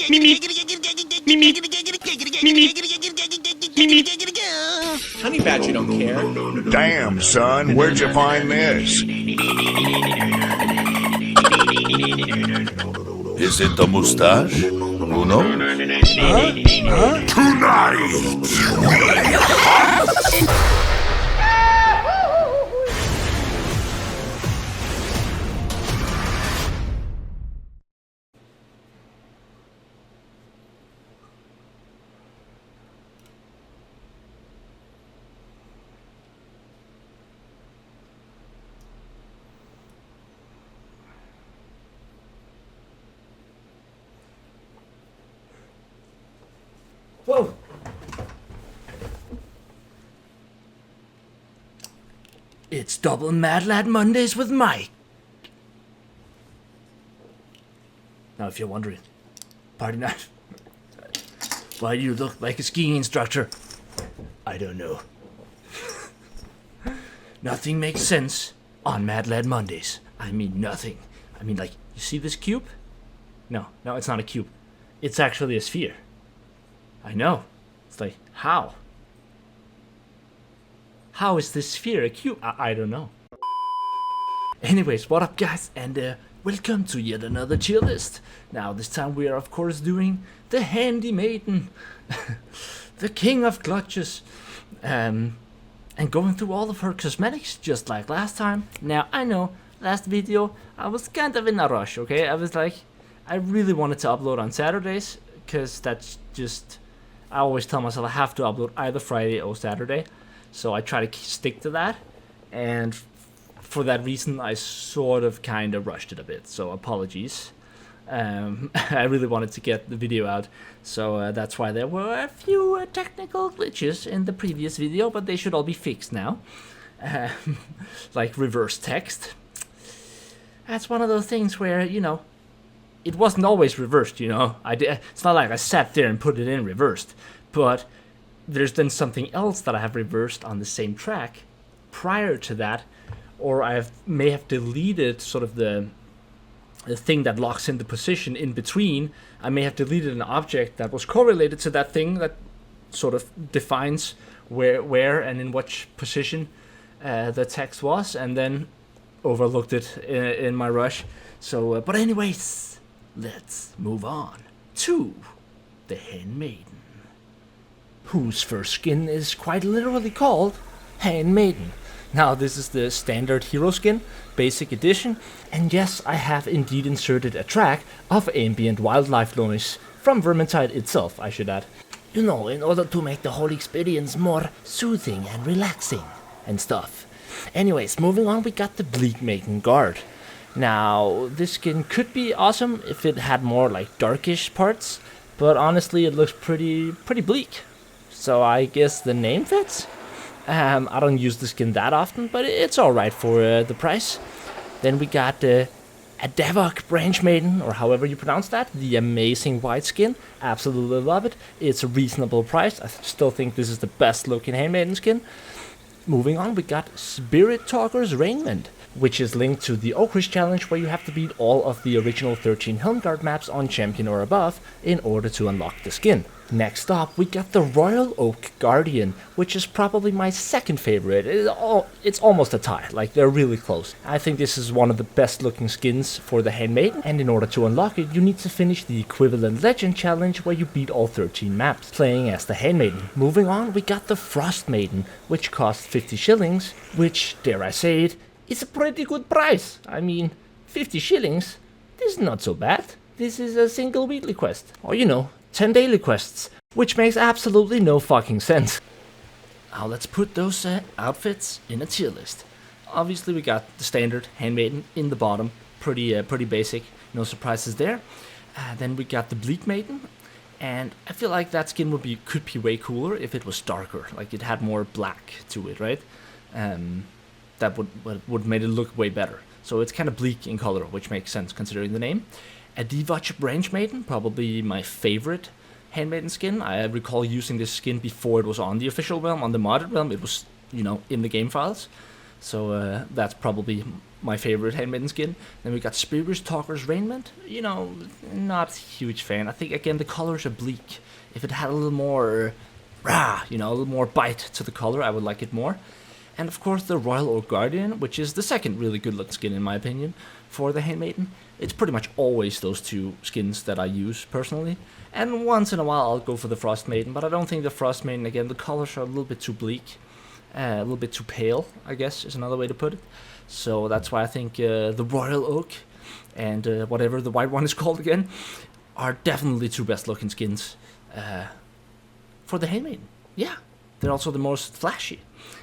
Honey Badger don't care. Damn, son, where'd you find this? Is it the mustache? Who knows? Tonight! Whoa! It's double Mad Lad Mondays with Mike. Now, if you're wondering, Party Knife, why do you look like a skiing instructor? I don't know. Nothing makes sense on Mad Lad Mondays. I mean, nothing. I mean, like, you see this cube? No, it's not a cube. It's actually a sphere. I know. It's like, how? How is this sphere a cube? I don't know. Anyways, what up guys, and welcome to yet another tier list. Now, this time we are of course doing the Handmaiden, the king of clutches, and going through all of her cosmetics just like last time. Now, I know, last video I was kind of in a rush, okay? I was like, I really wanted to upload on Saturdays, because that's just... I always tell myself I have to upload either Friday or Saturday, so I try to stick to that, and for that reason I sort of kind of rushed it a bit, so apologies. I really wanted to get the video out, so that's why there were a few technical glitches in the previous video, but they should all be fixed now. Like reverse text. That's one of those things where, you know, it wasn't always reversed, you know. It's not like I sat there and put it in reversed, but there's then something else that I have reversed on the same track prior to that, or may have deleted sort of the thing that locks into position in between. I may have deleted an object that was correlated to that thing that sort of defines where and in which position the text was, and then overlooked it in my rush. So, but anyways, let's move on to the Handmaiden, whose first skin is quite literally called Handmaiden. Now, this is the standard hero skin, basic edition, and yes, I have indeed inserted a track of ambient wildlife noise from Vermintide itself, I should add. You know, in order to make the whole experience more soothing and relaxing and stuff. Anyways, moving on, we got the Bleak Maiden Guard. Now, this skin could be awesome if it had more like darkish parts, but honestly it looks pretty bleak. So I guess the name fits? I don't use the skin that often, but it's alright for the price. Then we got a Davok Branch Maiden, or however you pronounce that, the amazing white skin. Absolutely love it. It's a reasonable price. I still think this is the best looking Handmaiden skin. Moving on, we got Spirit Talker's Raiment, which is linked to the Okri challenge, where you have to beat all of the original 13 Helmgard maps on Champion or above in order to unlock the skin. Next up, we got the Royal Oak Guardian, which is probably my second favorite. It's almost a tie, like they're really close. I think this is one of the best looking skins for the Handmaiden, and in order to unlock it, you need to finish the equivalent legend challenge where you beat all 13 maps, playing as the Handmaiden. Moving on, we got the Frost Maiden, which costs 50 shillings, which, dare I say it, is a pretty good price. I mean, 50 shillings, this is not so bad. This is a single weekly quest, or you know, 10 daily quests, which makes absolutely no fucking sense. Now let's put those outfits in a tier list. Obviously we got the standard Handmaiden in the bottom, pretty basic, no surprises there. Then we got the Bleak Maiden, and I feel like that skin could be way cooler if it was darker, like it had more black to it, right? That would made it look way better. So it's kind of bleak in color, which makes sense considering the name. A Davok Branch Maiden, probably my favorite Handmaiden skin. I recall using this skin before it was on the official realm. On the modded realm, it was, you know, in the game files. So that's probably my favorite Handmaiden skin. Then we got Spears Talker's Raiment. You know, not a huge fan. I think again the colors are bleak. If it had a little more you know, a little more bite to the color, I would like it more. And of course the Royal Oak Guardian, which is the second really good looking skin in my opinion for the Handmaiden. It's pretty much always those two skins that I use personally. And once in a while I'll go for the Frost Maiden, but I don't think the Frost Maiden, again, the colors are a little bit too bleak. A little bit too pale, I guess, is another way to put it. So that's why I think the Royal Oak and whatever the white one is called again are definitely two best looking skins for the Handmaiden. Yeah, they're also the most flashy,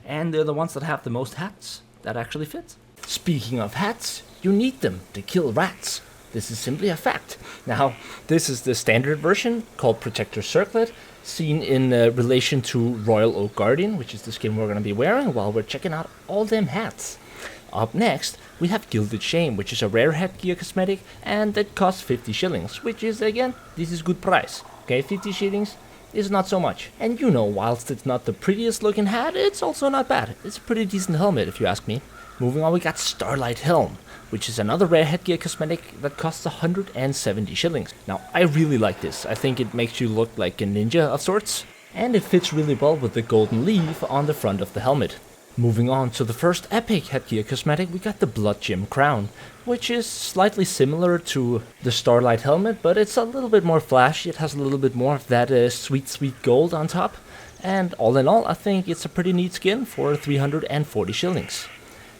and they're the ones that have the most hats that actually fit. Speaking of hats, you need them to kill rats. This is simply a fact. Now, this is the standard version called Protector Circlet, seen in relation to Royal Oak Guardian, which is the skin we're going to be wearing while we're checking out all them hats. Up next, we have Gilded Shame, which is a rare headgear cosmetic, and it costs 50 shillings, which is, again, this is good price. Okay, 50 shillings is not so much. And you know, whilst it's not the prettiest looking hat, it's also not bad. It's a pretty decent helmet, if you ask me. Moving on, we got Starlight Helm, which is another rare headgear cosmetic that costs 170 shillings. Now, I really like this. I think it makes you look like a ninja of sorts, and it fits really well with the golden leaf on the front of the helmet. Moving on to the first epic headgear cosmetic, we got the Blood Gem Crown, which is slightly similar to the Starlight helmet, but it's a little bit more flashy. It has a little bit more of that sweet gold on top. And all in all, I think it's a pretty neat skin for 340 shillings.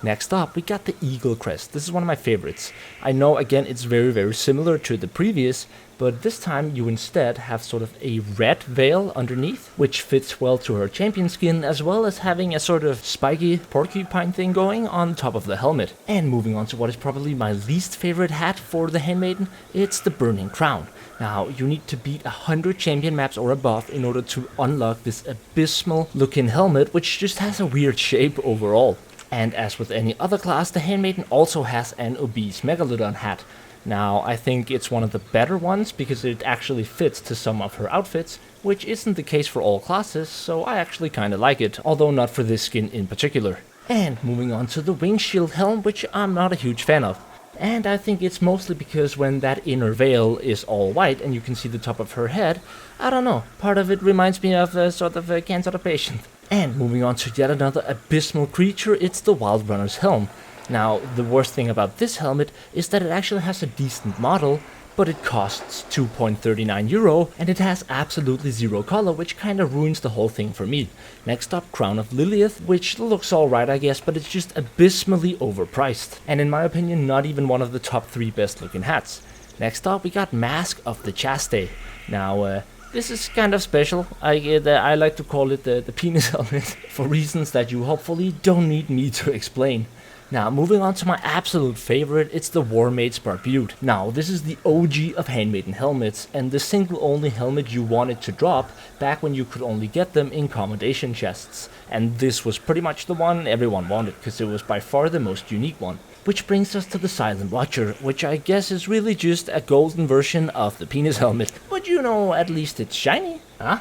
Next up, we got the Eagle Crest. This is one of my favorites. I know, again, it's very similar to the previous, but this time you instead have sort of a red veil underneath, which fits well to her champion skin, as well as having a sort of spiky porcupine thing going on top of the helmet. And moving on to what is probably my least favorite hat for the Handmaiden, it's the Burning Crown. Now, you need to beat 100 champion maps or above in order to unlock this abysmal looking helmet, which just has a weird shape overall. And as with any other class, the Handmaiden also has an obese Megalodon hat. Now, I think it's one of the better ones because it actually fits to some of her outfits, which isn't the case for all classes, so I actually kinda like it, although not for this skin in particular. And moving on to the Windshield Helm, which I'm not a huge fan of. And I think it's mostly because when that inner veil is all white and you can see the top of her head, I don't know, part of it reminds me of a sort of a cancer patient. And moving on to yet another abysmal creature, it's the Wild Runner's Helm. Now, the worst thing about this helmet is that it actually has a decent model, but it costs 2.39 euro, and it has absolutely zero color, which kinda ruins the whole thing for me. Next up, Crown of Lilith, which looks alright I guess, but it's just abysmally overpriced, and in my opinion not even one of the top 3 best looking hats. Next up, we got Mask of the Chaste. Now, this is kind of special. I like to call it the penis helmet for reasons that you hopefully don't need me to explain. Now, moving on to my absolute favorite, it's the Warmaid's Barbute. Now, this is the OG of Handmaiden helmets, and the single only helmet you wanted to drop back when you could only get them in commendation chests. And this was pretty much the one everyone wanted, because it was by far the most unique one. Which brings us to the Silent Watcher, which I guess is really just a golden version of the penis helmet. But you know, at least it's shiny. Huh?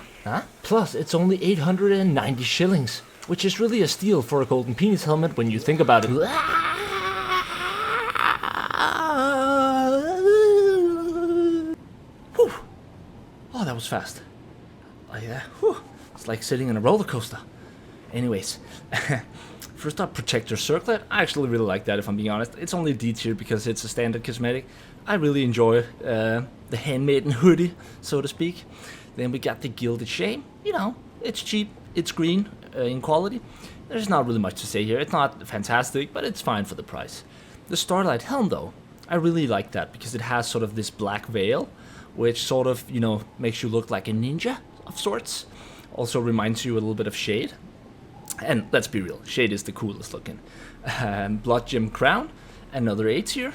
Plus, it's only 890 shillings. Which is really a steal for a golden penis helmet when you think about it. Whew. Oh, that was fast. Oh yeah, whew. It's like sitting in a roller coaster. Anyways, first up, Protector Circlet. I actually really like that, if I'm being honest. It's only D tier because it's a standard cosmetic. I really enjoy the Handmaiden hoodie, so to speak. Then we got the Gilded Shame. You know, it's cheap, it's green. In quality, there's not really much to say here. It's not fantastic, but it's fine for the price. The Starlight Helm, though, I really like that because it has sort of this black veil, which sort of, you know, makes you look like a ninja of sorts. Also reminds you a little bit of Shade. And let's be real, Shade is the coolest looking. Blood Gem Crown, another A tier.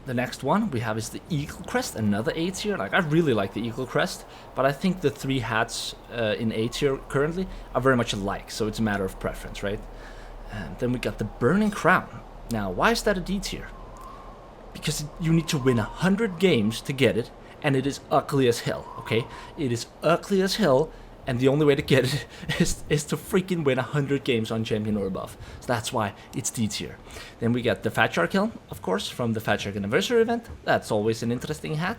The next one we have is the Eagle Crest, another A tier. Like, I really like the Eagle Crest, but I think the 3 hats in A tier currently are very much alike, so it's a matter of preference, right? Then we got the Burning Crown. Now, why is that a D tier? Because you need to win 100 games to get it, and it is ugly as hell, okay? It is ugly as hell, and the only way to get it is to freaking win 100 games on champion or above. So that's why it's D tier. Then we got the Fat Shark helm, of course, from the Fat Shark anniversary event. That's always an interesting hat,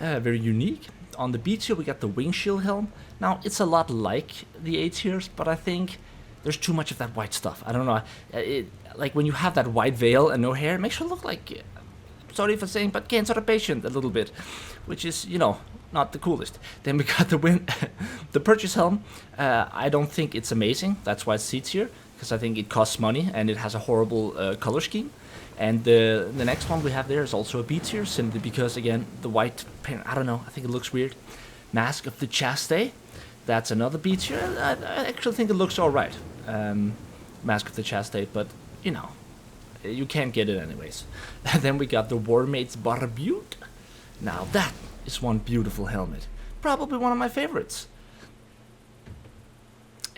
very unique. On the B tier we got the Wing Shield helm. Now it's a lot like the A tiers, but I think there's too much of that white stuff. I don't know, like when you have that white veil and no hair, it makes you look like, sorry for saying, but 𝒮𝔴𝔞𝔤𝔢𝔯𝔮𝔲𝔞𝔡 a little bit, which is, you know, not the coolest. Then we got the purchase helm. I don't think it's amazing. That's why it's C tier, because I think it costs money and it has a horrible color scheme. And the next one we have there is also a B tier, simply because, again, the white paint, I don't know, I think it looks weird. Mask of the 𝒮𝔴𝔞𝔤𝔢𝔯𝒮, that's another B tier. I actually think it looks alright. Mask of the 𝒮𝔴𝔞𝔤𝔢𝔯𝒮, but, you know, you can't get it anyways. And then we got the Warmaid's Barbute. Now that is one beautiful helmet. Probably one of my favorites.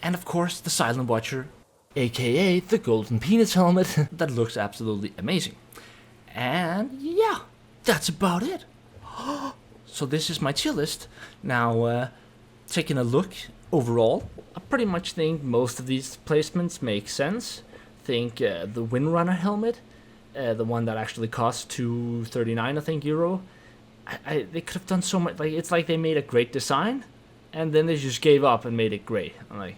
And of course the Silent Watcher, aka the Golden Penis helmet, that looks absolutely amazing. And yeah, that's about it. So this is my tier list. Now, taking a look overall, I pretty much think most of these placements make sense. Think the Windrunner helmet, the one that actually costs 239, I think, euro. They could have done so much. Like, it's like they made a great design, and then they just gave up and made it gray. I'm like,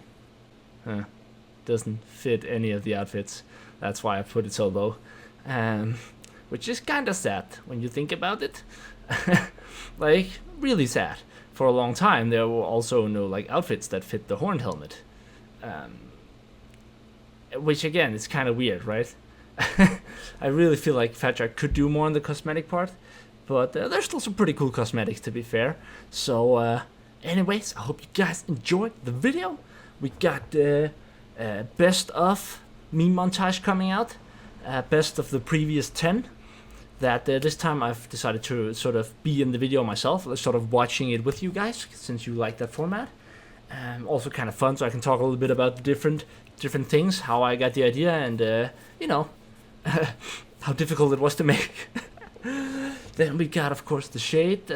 doesn't fit any of the outfits. That's why I put it so low, which is kind of sad when you think about it. Like, really sad. For a long time, there were also no like outfits that fit the horned helmet, which again is kind of weird, right? I really feel like Fat Shark could do more on the cosmetic part, but there's still some pretty cool cosmetics, to be fair. So, anyways, I hope you guys enjoyed the video. We got best of meme montage coming out, best of the previous 10. That this time I've decided to sort of be in the video myself, sort of watching it with you guys, since you like that format. Also kind of fun, so I can talk a little bit about the different things, how I got the idea, and you know, how difficult it was to make. Then we got, of course, the Shade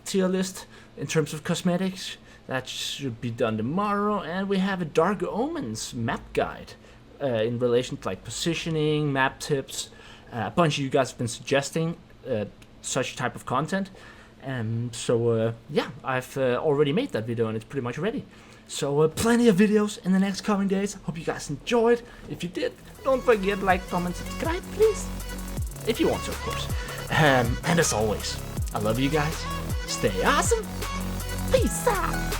tier list in terms of cosmetics. That should be done tomorrow, and we have a Dark Omens map guide in relation to like positioning, map tips. A bunch of you guys have been suggesting such type of content, so yeah, I've already made that video and it's pretty much ready. So plenty of videos in the next coming days. Hope you guys enjoyed. If you did, don't forget like, comment, subscribe, please, if you want to, of course. And as always, I love you guys. Stay awesome. Peace out.